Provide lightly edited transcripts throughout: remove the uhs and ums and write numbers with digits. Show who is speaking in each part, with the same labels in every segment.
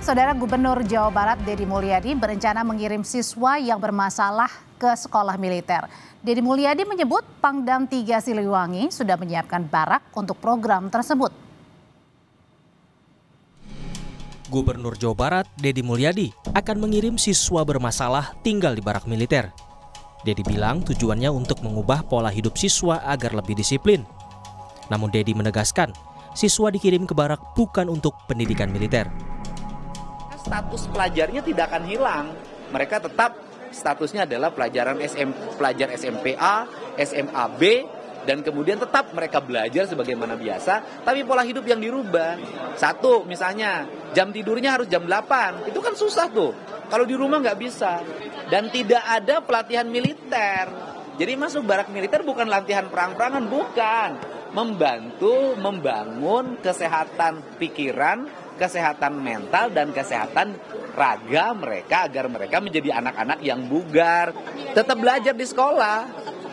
Speaker 1: Saudara Gubernur Jawa Barat Deddy Mulyadi berencana mengirim siswa yang bermasalah ke sekolah militer. Deddy Mulyadi menyebut Pangdam 3 Siliwangi sudah menyiapkan barak untuk program tersebut.
Speaker 2: Gubernur Jawa Barat Deddy Mulyadi akan mengirim siswa bermasalah tinggal di barak militer. Deddy bilang tujuannya untuk mengubah pola hidup siswa agar lebih disiplin. Namun Deddy menegaskan, siswa dikirim ke barak bukan untuk pendidikan militer.
Speaker 3: Status pelajarnya tidak akan hilang. Mereka tetap statusnya adalah pelajar SMPA, SMAB, dan kemudian tetap mereka belajar sebagaimana biasa, tapi pola hidup yang dirubah. Satu, misalnya jam tidurnya harus jam 8, itu kan susah tuh. Kalau di rumah nggak bisa. Dan tidak ada pelatihan militer. Jadi masuk barak militer bukan latihan perang-perangan, bukan. Membantu membangun kesehatan pikiran, kesehatan mental, dan kesehatan raga mereka agar mereka menjadi anak-anak yang bugar. Tetap belajar di sekolah,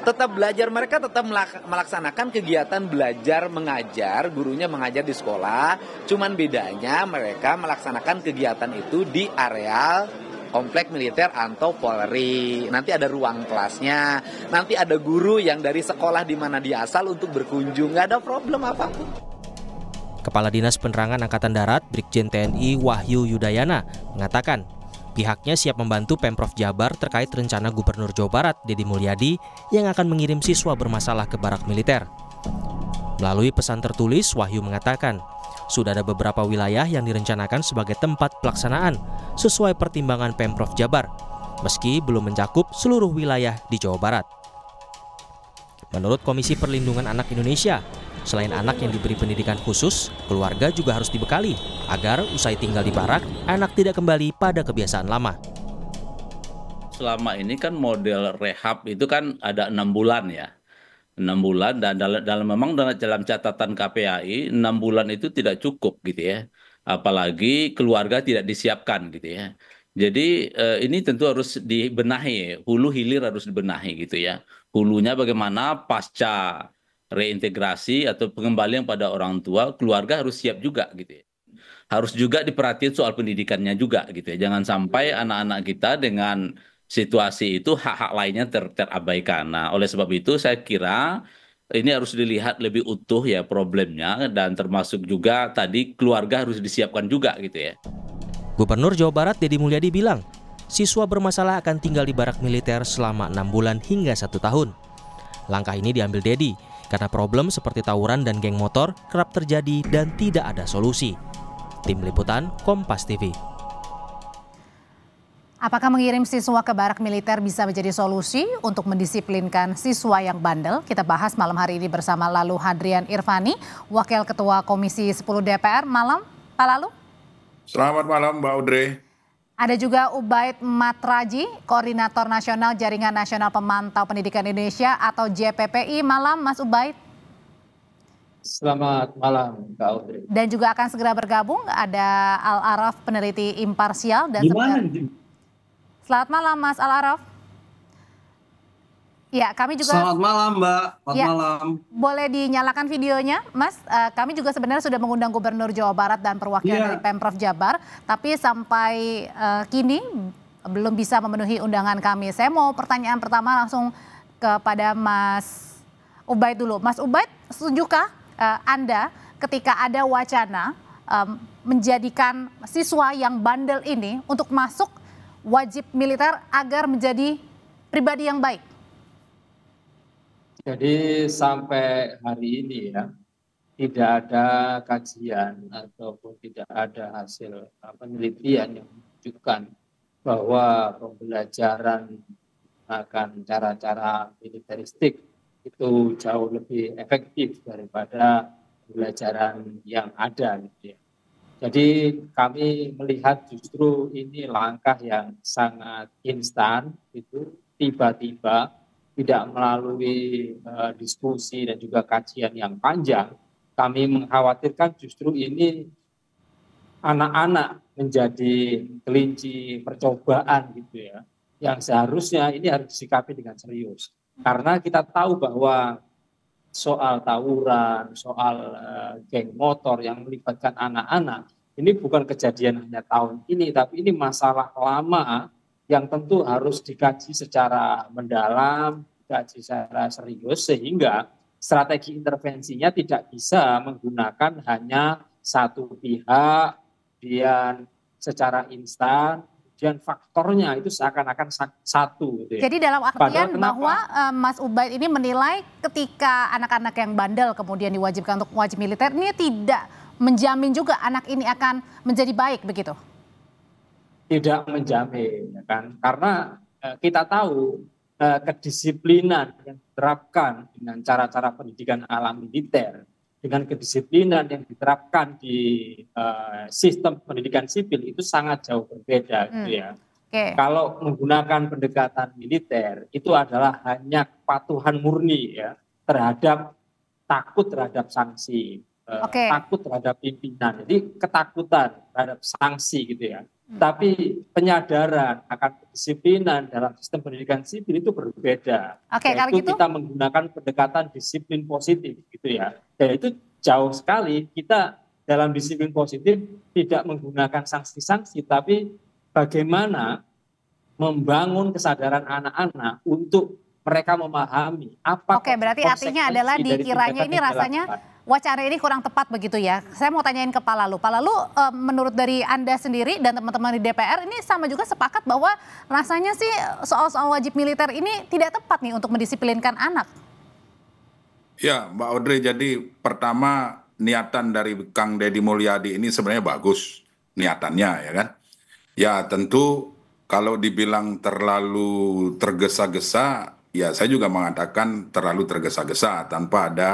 Speaker 3: tetap belajar, mereka tetap melaksanakan kegiatan belajar mengajar, gurunya mengajar di sekolah. Cuman bedanya mereka melaksanakan kegiatan itu di areal komplek militer atau Polri. Nanti ada ruang kelasnya, nanti ada guru yang dari sekolah di mana dia asal untuk berkunjung, nggak ada problem apapun.
Speaker 2: Kepala Dinas Penerangan Angkatan Darat Brigjen TNI Wahyu Yudayana mengatakan pihaknya siap membantu Pemprov Jabar terkait rencana Gubernur Jawa Barat Deddy Mulyadi yang akan mengirim siswa bermasalah ke barak militer. Melalui pesan tertulis, Wahyu mengatakan sudah ada beberapa wilayah yang direncanakan sebagai tempat pelaksanaan sesuai pertimbangan Pemprov Jabar, meski belum mencakup seluruh wilayah di Jawa Barat. Menurut Komisi Perlindungan Anak Indonesia, selain anak yang diberi pendidikan khusus, keluarga juga harus dibekali agar usai tinggal di barak, anak tidak kembali pada kebiasaan lama.
Speaker 4: Selama ini kan model rehab itu kan ada 6 bulan ya. 6 bulan dan memang dalam catatan KPAI 6 bulan itu tidak cukup gitu ya. Apalagi keluarga tidak disiapkan gitu ya. Jadi ini tentu harus dibenahi, hulu hilir harus dibenahi gitu ya. Hulunya bagaimana pasca reintegrasi atau pengembalian pada orang tua, keluarga harus siap juga gitu ya. Harus juga diperhatiin soal pendidikannya juga gitu ya. Jangan sampai anak-anak kita dengan situasi itu hak-hak lainnya terabaikan. Nah, oleh sebab itu saya kira ini harus dilihat lebih utuh ya problemnya, dan termasuk juga tadi keluarga harus disiapkan juga gitu ya.
Speaker 2: Gubernur Jawa Barat Deddy Mulyadi bilang, siswa bermasalah akan tinggal di barak militer selama 6 bulan hingga 1 tahun. Langkah ini diambil Deddy karena problem seperti tawuran dan geng motor kerap terjadi dan tidak ada solusi. Tim Liputan Kompas TV.
Speaker 1: Apakah mengirim siswa ke barak militer bisa menjadi solusi untuk mendisiplinkan siswa yang bandel? Kita bahas malam hari ini bersama Lalu Hadrian Irvani, Wakil Ketua Komisi 10 DPR. Malam, Pak Lalu.
Speaker 5: Selamat malam, Mbak Audrey.
Speaker 1: Ada juga Ubaid Matraji, Koordinator Nasional Jaringan Nasional Pemantau Pendidikan Indonesia atau JPPI. Malam, Mas Ubaid.
Speaker 6: Selamat malam, Mbak Audrey.
Speaker 1: Dan juga akan segera bergabung ada Al-Araf, peneliti imparsial. Dan selamat malam, Mas Al-Araf. Ya, kami juga.
Speaker 7: Selamat malam, Mbak. Selamat malam.
Speaker 1: Boleh dinyalakan videonya, Mas. Kami juga sebenarnya sudah mengundang Gubernur Jawa Barat dan perwakilan dari Pemprov Jabar, tapi sampai kini belum bisa memenuhi undangan kami. Saya mau pertanyaan pertama langsung kepada Mas Ubaid dulu. Mas Ubaid, setujukah Anda ketika ada wacana menjadikan siswa yang bandel ini untuk masuk wajib militer agar menjadi pribadi yang baik?
Speaker 6: Jadi sampai hari ini ya, tidak ada kajian ataupun tidak ada hasil penelitian yang menunjukkan bahwa pembelajaran akan cara-cara militeristik itu jauh lebih efektif daripada pembelajaran yang ada gitu ya. Jadi kami melihat justru ini langkah yang sangat instan, itu tiba-tiba, tidak melalui diskusi dan juga kajian yang panjang. Kami mengkhawatirkan justru ini anak-anak menjadi kelinci percobaan gitu ya, yang seharusnya ini harus disikapi dengan serius. Karena kita tahu bahwa soal tawuran, soal geng motor yang melibatkan anak-anak ini bukan kejadian hanya tahun ini, tapi ini masalah lama yang tentu harus dikaji secara mendalam, dikaji secara serius, sehingga strategi intervensinya tidak bisa menggunakan hanya satu pihak, kemudian secara instan, kemudian faktornya itu seakan-akan satu. Gitu ya.
Speaker 1: Jadi dalam artian bahwa Mas Ubaid ini menilai ketika anak-anak yang bandel kemudian diwajibkan untuk wajib militer ini tidak menjamin juga anak ini akan menjadi baik begitu?
Speaker 6: Tidak menjamin, ya kan? Karena kita tahu kedisiplinan yang diterapkan dengan cara-cara pendidikan ala militer, dengan kedisiplinan yang diterapkan di sistem pendidikan sipil itu sangat jauh berbeda, gitu ya. Kalau menggunakan pendekatan militer itu adalah hanya kepatuhan murni ya terhadap takut terhadap sanksi, takut terhadap pimpinan. Jadi ketakutan terhadap sanksi gitu ya. Tapi penyadaran akan kedisiplinan dalam sistem pendidikan sipil itu berbeda.
Speaker 1: Kalau
Speaker 6: yaitu
Speaker 1: gitu
Speaker 6: kita menggunakan pendekatan disiplin positif gitu ya. Dan itu jauh sekali kita dalam disiplin positif tidak menggunakan sanksi-sanksi, tapi bagaimana membangun kesadaran anak-anak untuk mereka memahami apa.
Speaker 1: Berarti artinya adalah dikiranya ini rasanya wacana ini kurang tepat begitu ya. Saya mau tanyain ke Pak Lalu. Pak Lalu, menurut dari Anda sendiri dan teman-teman di DPR ini sama juga sepakat bahwa rasanya sih soal-soal wajib militer ini tidak tepat nih untuk mendisiplinkan anak.
Speaker 5: Ya, Mbak Audrey, jadi pertama niatan dari Kang Deddy Mulyadi ini sebenarnya bagus niatannya ya kan. Ya tentu kalau dibilang terlalu tergesa-gesa, ya saya juga mengatakan terlalu tergesa-gesa tanpa ada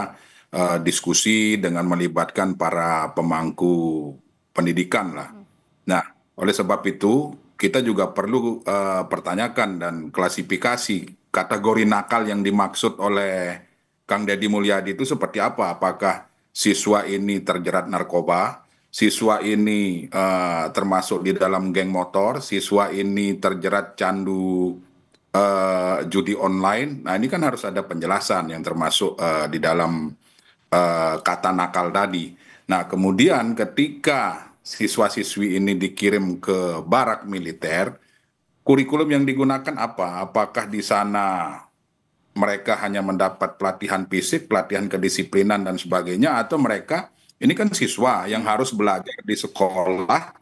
Speaker 5: diskusi dengan melibatkan para pemangku pendidikan lah. Nah, oleh sebab itu kita juga perlu pertanyakan dan klasifikasi kategori nakal yang dimaksud oleh Kang Deddy Mulyadi itu seperti apa? Apakah siswa ini terjerat narkoba, siswa ini termasuk di dalam geng motor, siswa ini terjerat candu judi online. Nah ini kan harus ada penjelasan yang termasuk di dalam kata nakal tadi. Nah kemudian ketika siswa-siswi ini dikirim ke barak militer, kurikulum yang digunakan apa? Apakah di sana mereka hanya mendapat pelatihan fisik, pelatihan kedisiplinan dan sebagainya, atau mereka ini kan siswa yang harus belajar di sekolah,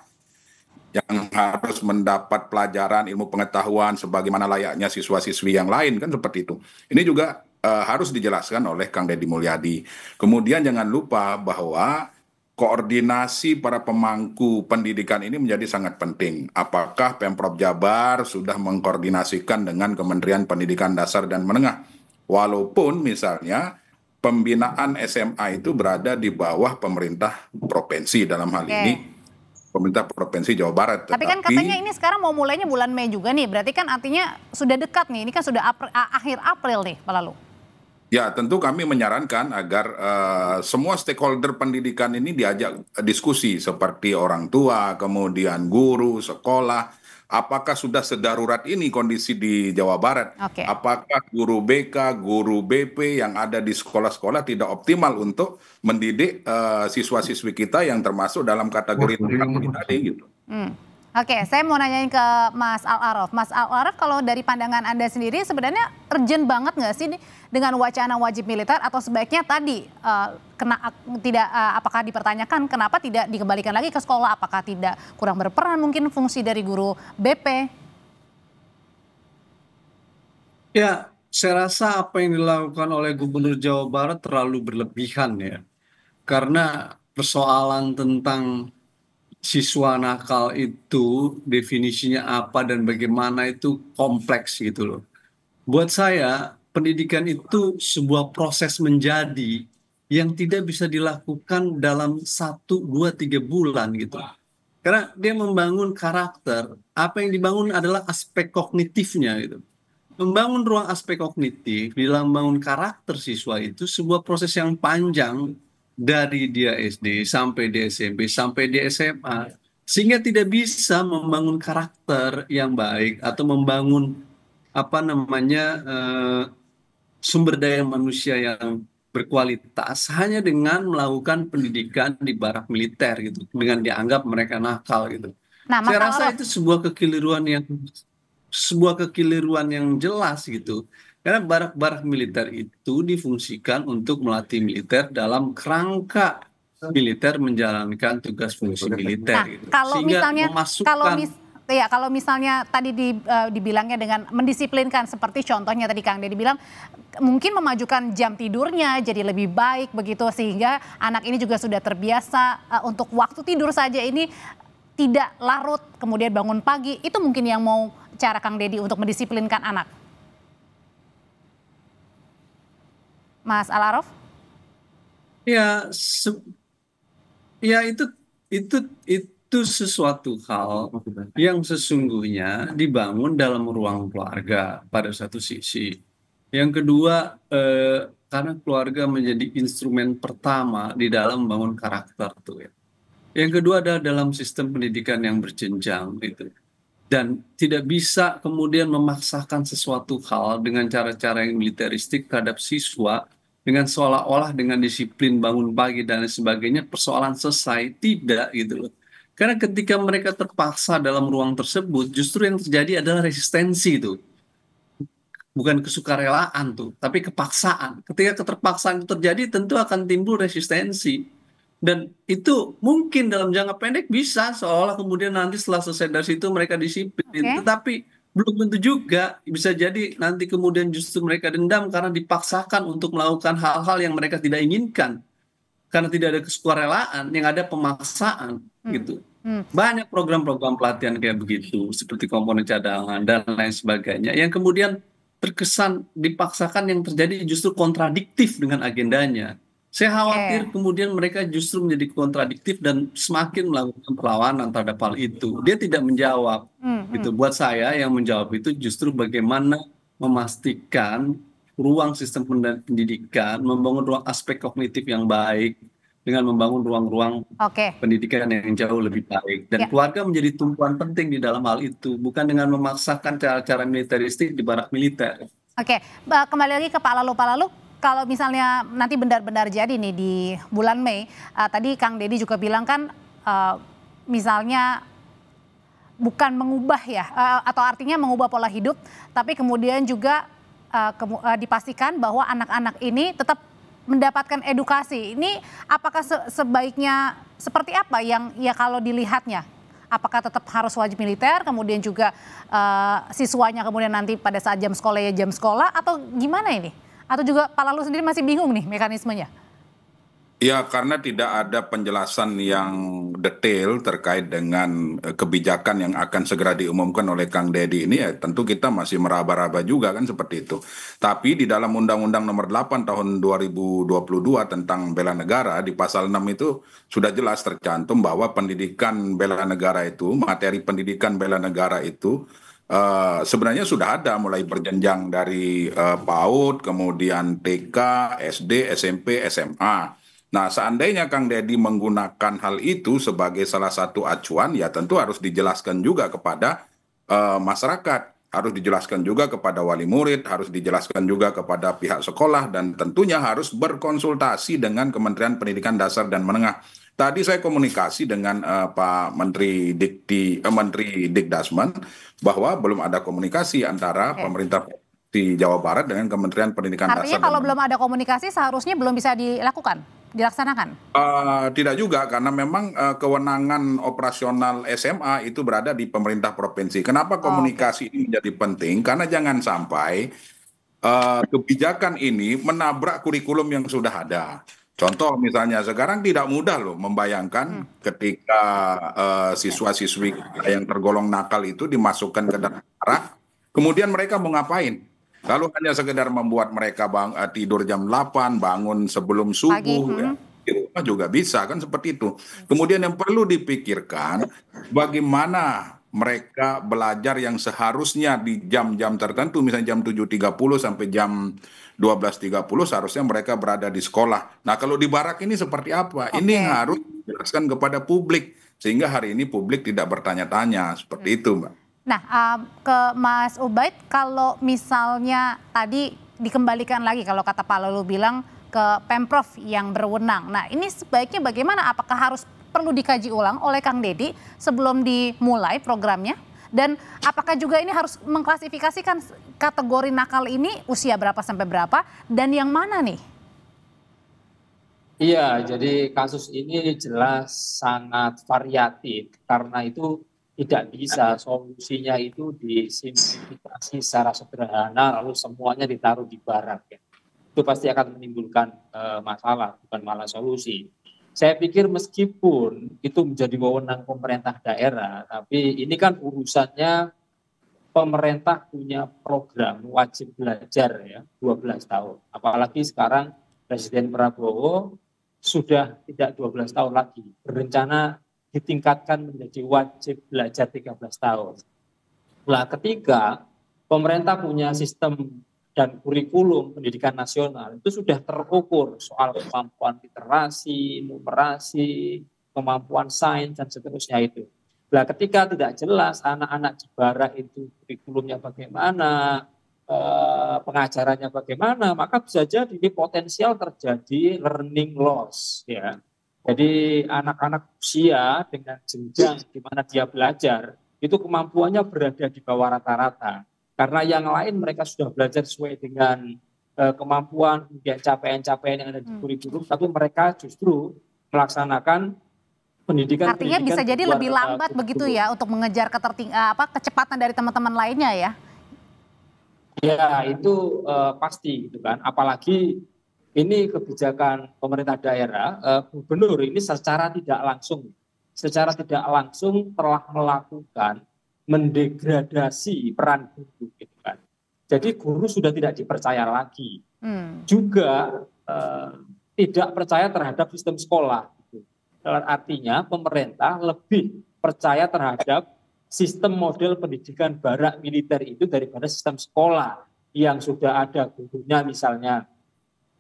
Speaker 5: yang harus mendapat pelajaran ilmu pengetahuan sebagaimana layaknya siswa-siswi yang lain kan seperti itu. Ini juga harus dijelaskan oleh Kang Deddy Mulyadi. Kemudian jangan lupa bahwa koordinasi para pemangku pendidikan ini menjadi sangat penting. Apakah Pemprov Jabar sudah mengkoordinasikan dengan Kementerian Pendidikan Dasar dan Menengah? Walaupun misalnya pembinaan SMA itu berada di bawah pemerintah provinsi dalam hal ini pemerintah Provinsi Jawa Barat.
Speaker 1: Tapi kan katanya ini sekarang mau mulainya bulan Mei juga nih, berarti kan artinya sudah dekat nih, ini kan sudah akhir April nih Pak Lalu.
Speaker 5: Ya tentu kami menyarankan agar semua stakeholder pendidikan ini diajak diskusi seperti orang tua, kemudian guru, sekolah. Apakah sudah sedarurat ini kondisi di Jawa Barat? Apakah guru BK, guru BP yang ada di sekolah-sekolah tidak optimal untuk mendidik siswa-siswi kita yang termasuk dalam kategori tadi gitu.
Speaker 1: Saya mau nanyain ke Mas Al-Araf. Mas Al-Araf, kalau dari pandangan Anda sendiri sebenarnya urgent banget nggak sih dengan wacana wajib militer, atau sebaiknya tadi apakah dipertanyakan kenapa tidak dikembalikan lagi ke sekolah? Apakah tidak kurang berperan mungkin fungsi dari guru BP?
Speaker 7: Ya, saya rasa apa yang dilakukan oleh Gubernur Jawa Barat terlalu berlebihan ya. Karena persoalan tentang siswa nakal itu definisinya apa dan bagaimana itu kompleks gitu loh. Buat saya pendidikan itu sebuah proses menjadi yang tidak bisa dilakukan dalam 1, 2, 3 bulan gitu. Karena dia membangun karakter, apa yang dibangun adalah aspek kognitifnya gitu. Membangun ruang aspek kognitif di dalam membangun karakter siswa itu sebuah proses yang panjang, dari dia SD sampai di SMP sampai di SMA, sehingga tidak bisa membangun karakter yang baik atau membangun sumber daya manusia yang berkualitas hanya dengan melakukan pendidikan di barak militer gitu, dengan dianggap mereka nakal gitu.
Speaker 1: Nah, Mas
Speaker 7: Saya rasa
Speaker 1: Al-Araf,
Speaker 7: itu sebuah kekeliruan yang jelas gitu. Karena barak-barak militer itu difungsikan untuk melatih militer dalam kerangka militer menjalankan tugas fungsi militer
Speaker 1: nah
Speaker 7: gitu.
Speaker 1: kalau
Speaker 7: Sehingga
Speaker 1: misalnya
Speaker 7: memasukkan
Speaker 1: kalau misalnya tadi dibilangnya dengan mendisiplinkan seperti contohnya tadi Kang Deddy bilang mungkin memajukan jam tidurnya jadi lebih baik begitu sehingga anak ini juga sudah terbiasa untuk waktu tidur saja ini tidak larut kemudian bangun pagi itu mungkin yang mau cara Kang Deddy untuk mendisiplinkan anak. Mas Al-Araf?
Speaker 7: ya ya itu sesuatu hal yang sesungguhnya dibangun dalam ruang keluarga pada satu sisi. Yang kedua, karena keluarga menjadi instrumen pertama di dalam membangun karakter tuh ya. Yang kedua adalah dalam sistem pendidikan yang berjenjang gitu. Dan tidak bisa kemudian memaksakan sesuatu hal dengan cara-cara yang militeristik terhadap siswa dengan seolah-olah dengan disiplin bangun pagi dan lain sebagainya persoalan selesai. Tidak gitu loh. Karena ketika mereka terpaksa dalam ruang tersebut, justru yang terjadi adalah resistensi itu. Bukan kesukarelaan tuh, tapi kepaksaan. Ketika keterpaksaan itu terjadi, tentu akan timbul resistensi. Dan itu mungkin dalam jangka pendek bisa, seolah kemudian nanti setelah selesai dari situ mereka disiplin.
Speaker 1: Oke.
Speaker 7: Tetapi belum tentu juga, bisa jadi nanti kemudian justru mereka dendam karena dipaksakan untuk melakukan hal-hal yang mereka tidak inginkan. Karena tidak ada kesukarelaan, yang ada pemaksaan gitu. Banyak program-program pelatihan kayak begitu, seperti komponen cadangan dan lain sebagainya, yang kemudian terkesan dipaksakan yang terjadi justru kontradiktif dengan agendanya. Saya khawatir kemudian mereka justru menjadi kontradiktif dan semakin melakukan perlawanan terhadap hal itu. Dia tidak menjawab. Gitu. Buat saya yang menjawab itu justru bagaimana memastikan ruang sistem pendidikan, membangun ruang aspek kognitif yang baik, dengan membangun ruang-ruang pendidikan yang jauh lebih baik. Dan keluarga menjadi tumpuan penting di dalam hal itu, bukan dengan memaksakan cara-cara militeristik di barak militer.
Speaker 1: Oke, kembali lagi ke Pak Lalu. Pak Lalu, kalau misalnya nanti benar-benar jadi nih di bulan Mei, tadi Kang Deddy juga bilang kan misalnya bukan mengubah ya, atau artinya mengubah pola hidup, tapi kemudian juga dipastikan bahwa anak-anak ini tetap mendapatkan edukasi. Ini apakah sebaiknya seperti apa yang ya kalau dilihatnya? Apakah tetap harus wajib militer, kemudian juga siswanya kemudian nanti pada saat jam sekolah ya jam sekolah, atau gimana ini? Atau juga Pak Lalu sendiri masih bingung nih mekanismenya?
Speaker 5: Ya, karena tidak ada penjelasan yang detail terkait dengan kebijakan yang akan segera diumumkan oleh Kang Deddy ini, ya tentu kita masih meraba-raba juga kan seperti itu. Tapi di dalam Undang-Undang Nomor 8 Tahun 2022 tentang bela negara, di pasal 6 itu sudah jelas tercantum bahwa pendidikan bela negara itu, materi pendidikan bela negara itu sebenarnya sudah ada mulai berjenjang dari PAUD, kemudian TK, SD, SMP, SMA. Nah, seandainya Kang Deddy menggunakan hal itu sebagai salah satu acuan, ya tentu harus dijelaskan juga kepada masyarakat, harus dijelaskan juga kepada wali murid, harus dijelaskan juga kepada pihak sekolah, dan tentunya harus berkonsultasi dengan Kementerian Pendidikan Dasar dan Menengah. Tadi saya komunikasi dengan Pak Menteri Dikdasmen bahwa belum ada komunikasi antara pemerintah di Jawa Barat dengan Kementerian Pendidikan Dasar.
Speaker 1: Artinya kalau belum ada komunikasi seharusnya belum bisa dilaksanakan?
Speaker 5: Tidak juga, karena memang kewenangan operasional SMA itu berada di pemerintah provinsi. Kenapa komunikasi ini menjadi penting? Karena jangan sampai kebijakan ini menabrak kurikulum yang sudah ada. Contoh misalnya sekarang tidak mudah loh membayangkan ketika siswa-siswi yang tergolong nakal itu dimasukkan ke daerah, kemudian mereka mau ngapain? Lalu hanya sekedar membuat mereka tidur jam 8, bangun sebelum subuh, ya, di rumah juga bisa kan seperti itu. Kemudian yang perlu dipikirkan bagaimana mereka belajar yang seharusnya di jam-jam tertentu, misalnya jam 7.30 sampai jam 12.30 seharusnya mereka berada di sekolah. Nah, kalau di barak ini seperti apa? Ini harus dijelaskan kepada publik, sehingga hari ini publik tidak bertanya-tanya, seperti itu, Mbak.
Speaker 1: Nah, ke Mas Ubaid, kalau misalnya tadi dikembalikan lagi, kalau kata Pak Lalu bilang ke Pemprov yang berwenang. Nah, ini sebaiknya bagaimana? Apakah harus perlu dikaji ulang oleh Kang Deddy sebelum dimulai programnya? Dan apakah juga ini harus mengklasifikasikan kategori nakal ini usia berapa sampai berapa dan yang mana nih?
Speaker 6: Iya, jadi kasus ini jelas sangat variatif karena itu tidak bisa solusinya itu disimplifikasi secara sederhana lalu semuanya ditaruh di barak ya. Itu pasti akan menimbulkan masalah, bukan malah solusi. Saya pikir meskipun itu menjadi wewenang pemerintah daerah, tapi ini kan urusannya pemerintah punya program wajib belajar ya 12 tahun. Apalagi sekarang Presiden Prabowo sudah tidak 12 tahun lagi, berencana ditingkatkan menjadi wajib belajar 13 tahun. Nah, ketika pemerintah punya sistem dan kurikulum pendidikan nasional, itu sudah terukur soal kemampuan literasi, numerasi, kemampuan sains, dan seterusnya itu. Nah, ketika tidak jelas anak-anak di barak itu kurikulumnya bagaimana, pengajarannya bagaimana, maka bisa jadi ini potensial terjadi learning loss ya. Jadi anak-anak usia dengan jenjang di mana dia belajar itu kemampuannya berada di bawah rata-rata. Karena yang lain mereka sudah belajar sesuai dengan kemampuan, kemudian capaian-capaian yang ada di kurikulum, tapi mereka justru melaksanakan pendidikan.
Speaker 1: Artinya bisa jadi lebih lambat begitu ya untuk mengejar kecepatan dari teman-teman lainnya ya.
Speaker 6: Ya itu pasti gitu kan, apalagi ini kebijakan pemerintah daerah, gubernur ini secara tidak langsung telah melakukan mendegradasi peran guru gitu kan. Jadi guru sudah tidak dipercaya lagi, juga tidak percaya terhadap sistem sekolah. Gitu. Artinya pemerintah lebih percaya terhadap sistem model pendidikan barak militer itu daripada sistem sekolah yang sudah ada gurunya misalnya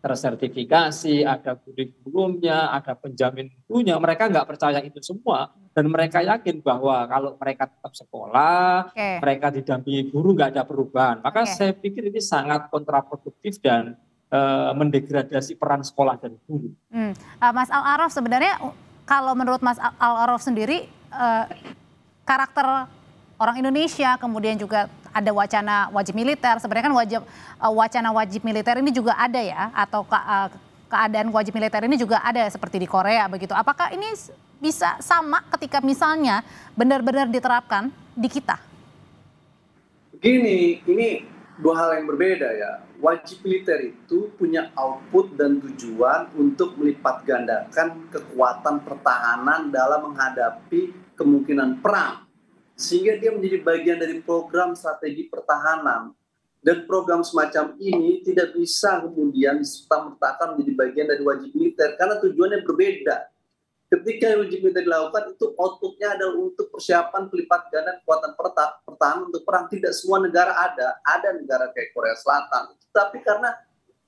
Speaker 6: tersertifikasi, ada kurikulumnya, ada penjamin mutunya. Mereka nggak percaya itu semua dan mereka yakin bahwa kalau mereka tetap sekolah, mereka didampingi guru nggak ada perubahan. Maka saya pikir ini sangat kontraproduktif dan mendegradasi peran sekolah dan guru.
Speaker 1: Mas Al-Araf, sebenarnya kalau menurut Mas Al-Araf sendiri, karakter orang Indonesia, kemudian juga ada wacana wajib militer. Sebenarnya kan wacana wajib militer ini juga ada ya, atau keadaan wajib militer ini juga ada seperti di Korea begitu. Apakah ini bisa sama ketika misalnya benar-benar diterapkan di kita?
Speaker 7: Begini, ini dua hal yang berbeda ya. Wajib militer itu punya output dan tujuan untuk melipat gandakan kekuatan pertahanan dalam menghadapi kemungkinan perang. Sehingga dia menjadi bagian dari program strategi pertahanan. Dan program semacam ini tidak bisa kemudian diserta-mertakan menjadi bagian dari wajib militer karena tujuannya berbeda. Ketika wajib militer dilakukan itu outputnya adalah untuk persiapan pelipat ganda kekuatan pertahanan untuk perang. Tidak semua negara ada negara kayak Korea Selatan. Tapi karena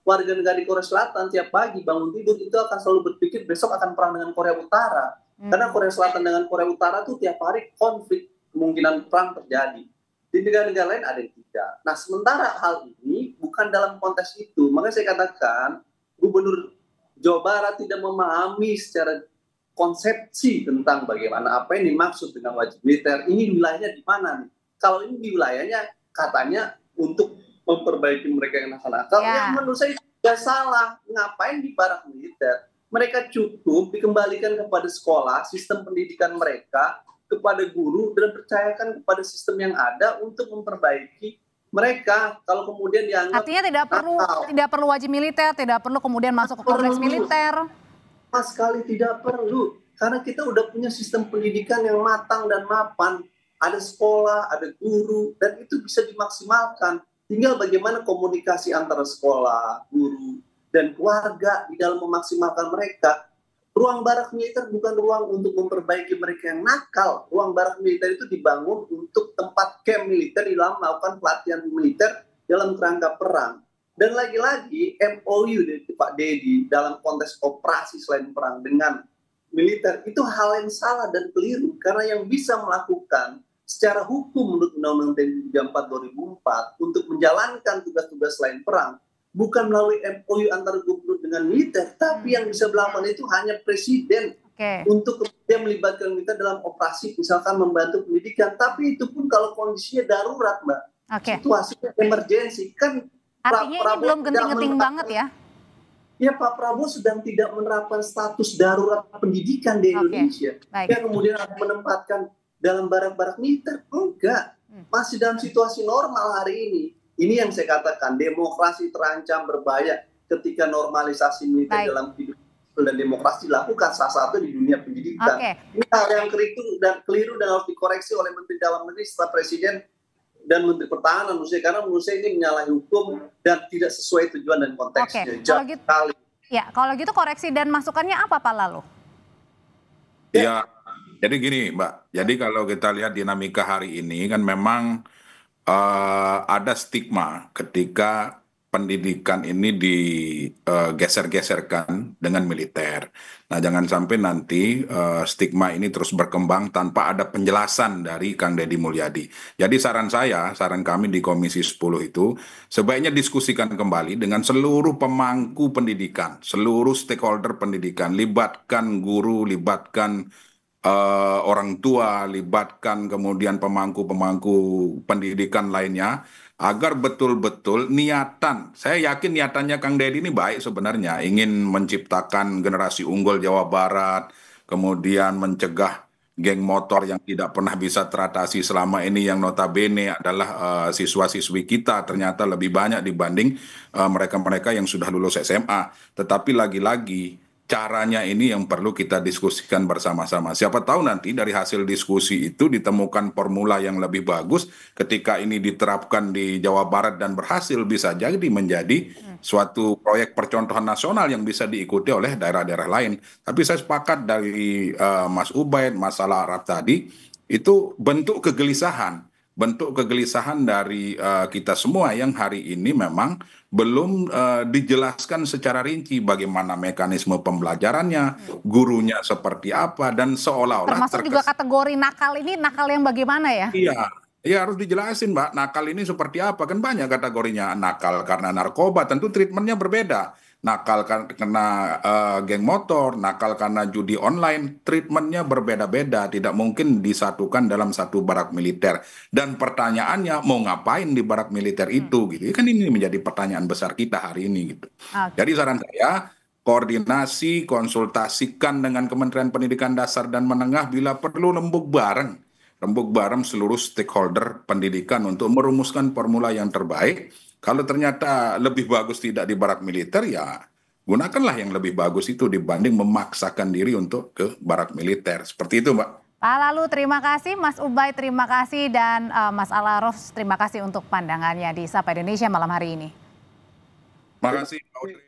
Speaker 7: warga negara di Korea Selatan tiap pagi bangun tidur itu akan selalu berpikir besok akan perang dengan Korea Utara. Karena Korea Selatan dengan Korea Utara itu tiap hari konflik, kemungkinan perang terjadi. Di negara-negara lain ada yang tidak. Nah, sementara hal ini bukan dalam konteks itu. Makanya saya katakan, Gubernur Jawa Barat tidak memahami secara konsepsi tentang bagaimana apa yang dimaksud dengan wajib militer. Ini wilayahnya di mana nih? Kalau ini di wilayahnya katanya untuk memperbaiki mereka yang nakal-nakal, yang menurut saya tidak salah. Ngapain di barak militer? Mereka cukup dikembalikan kepada sekolah, sistem pendidikan mereka, kepada guru, dan percayakan kepada sistem yang ada untuk memperbaiki mereka. Kalau kemudian dianggap
Speaker 1: artinya tidak perlu wajib militer, tidak perlu kemudian masuk ke kompleks militer.
Speaker 7: Sama sekali tidak perlu, karena kita udah punya sistem pendidikan yang matang dan mapan. Ada sekolah, ada guru, dan itu bisa dimaksimalkan. Tinggal bagaimana komunikasi antara sekolah, guru, dan keluarga di dalam memaksimalkan mereka. Ruang barak militer bukan ruang untuk memperbaiki mereka yang nakal. Ruang barak militer itu dibangun untuk tempat camp militer di dalam melakukan pelatihan militer dalam kerangka perang. Dan lagi-lagi MOU dari Pak Deddy dalam konteks operasi selain perang dengan militer itu hal yang salah dan keliru. Karena yang bisa melakukan secara hukum menurut Undang-Undang TNI 34 2004 untuk menjalankan tugas-tugas selain perang
Speaker 8: bukan melalui MOU antara gubernur dengan militer, tapi yang bisa melakukan itu hanya presiden untuk kemudian melibatkan militer dalam operasi, misalkan membantu pendidikan. Tapi itu pun kalau kondisinya darurat, Mbak. Situasinya emergensi. Kan
Speaker 1: artinya ini belum genting-genting banget ya?
Speaker 8: Ya, Pak Prabowo sedang tidak menerapkan status darurat pendidikan di Indonesia. Dia kemudian menempatkan dalam barak-barak militer. Enggak. Masih dalam situasi normal hari ini. Ini yang saya katakan, demokrasi terancam berbahaya ketika normalisasi militer dalam hidup dan demokrasi dilakukan, salah satu di dunia pendidikan. Ini hal yang keliru dan harus dikoreksi oleh Menteri Dalam Negeri setelah Presiden dan Menteri Pertahanan menurut saya, karena menurut saya ini menyalahi hukum dan tidak sesuai tujuan dan konteksnya.
Speaker 1: Kalau gitu koreksi dan masukannya apa Pak Lalu?
Speaker 5: Ya, jadi gini Mbak, jadi kalau kita lihat dinamika hari ini kan memang ada stigma ketika pendidikan ini digeser-geserkan dengan militer. Nah, jangan sampai nanti stigma ini terus berkembang tanpa ada penjelasan dari Kang Deddy Mulyadi. Jadi saran kami di Komisi 10 itu sebaiknya diskusikan kembali dengan seluruh pemangku pendidikan, seluruh stakeholder pendidikan, libatkan guru, libatkan orang tua, libatkan kemudian pemangku-pemangku pendidikan lainnya, agar betul-betul niatan, saya yakin niatannya Kang Deddy ini baik sebenarnya, ingin menciptakan generasi unggul Jawa Barat, kemudian mencegah geng motor yang tidak pernah bisa teratasi selama ini, yang notabene adalah siswa-siswi kita ternyata lebih banyak dibanding mereka-mereka yang sudah lulus SMA. Tetapi lagi-lagi caranya ini yang perlu kita diskusikan bersama-sama. Siapa tahu nanti dari hasil diskusi itu ditemukan formula yang lebih bagus ketika ini diterapkan di Jawa Barat dan berhasil, bisa jadi menjadi suatu proyek percontohan nasional yang bisa diikuti oleh daerah-daerah lain. Tapi saya sepakat dari Mas Ubaid, masalah Arab tadi, itu bentuk kegelisahan dari kita semua yang hari ini memang belum dijelaskan secara rinci bagaimana mekanisme pembelajarannya, gurunya seperti apa, dan seolah-olah
Speaker 1: termasuk juga kategori nakal ini, nakal yang bagaimana ya?
Speaker 5: Iya, harus dijelasin Mbak, nakal ini seperti apa, kan banyak kategorinya. Nakal karena narkoba, tentu treatmentnya berbeda. Nakal karena geng motor, nakal karena judi online, treatmentnya berbeda-beda, tidak mungkin disatukan dalam satu barak militer. Dan pertanyaannya, mau ngapain di barak militer itu gitu? Kan ini menjadi pertanyaan besar kita hari ini gitu. Jadi saran saya, koordinasi, konsultasikan dengan Kementerian Pendidikan Dasar dan Menengah, bila perlu rembuk bareng seluruh stakeholder pendidikan untuk merumuskan formula yang terbaik. Kalau ternyata lebih bagus tidak di barak militer, ya gunakanlah yang lebih bagus itu dibanding memaksakan diri untuk ke barak militer. Seperti itu, Mbak.
Speaker 1: Pak Lalu terima kasih, Mas Ubaid terima kasih, dan Mas Alaros terima kasih untuk pandangannya di Sapa Indonesia malam hari ini.
Speaker 5: Terima kasih, Pak Audrey.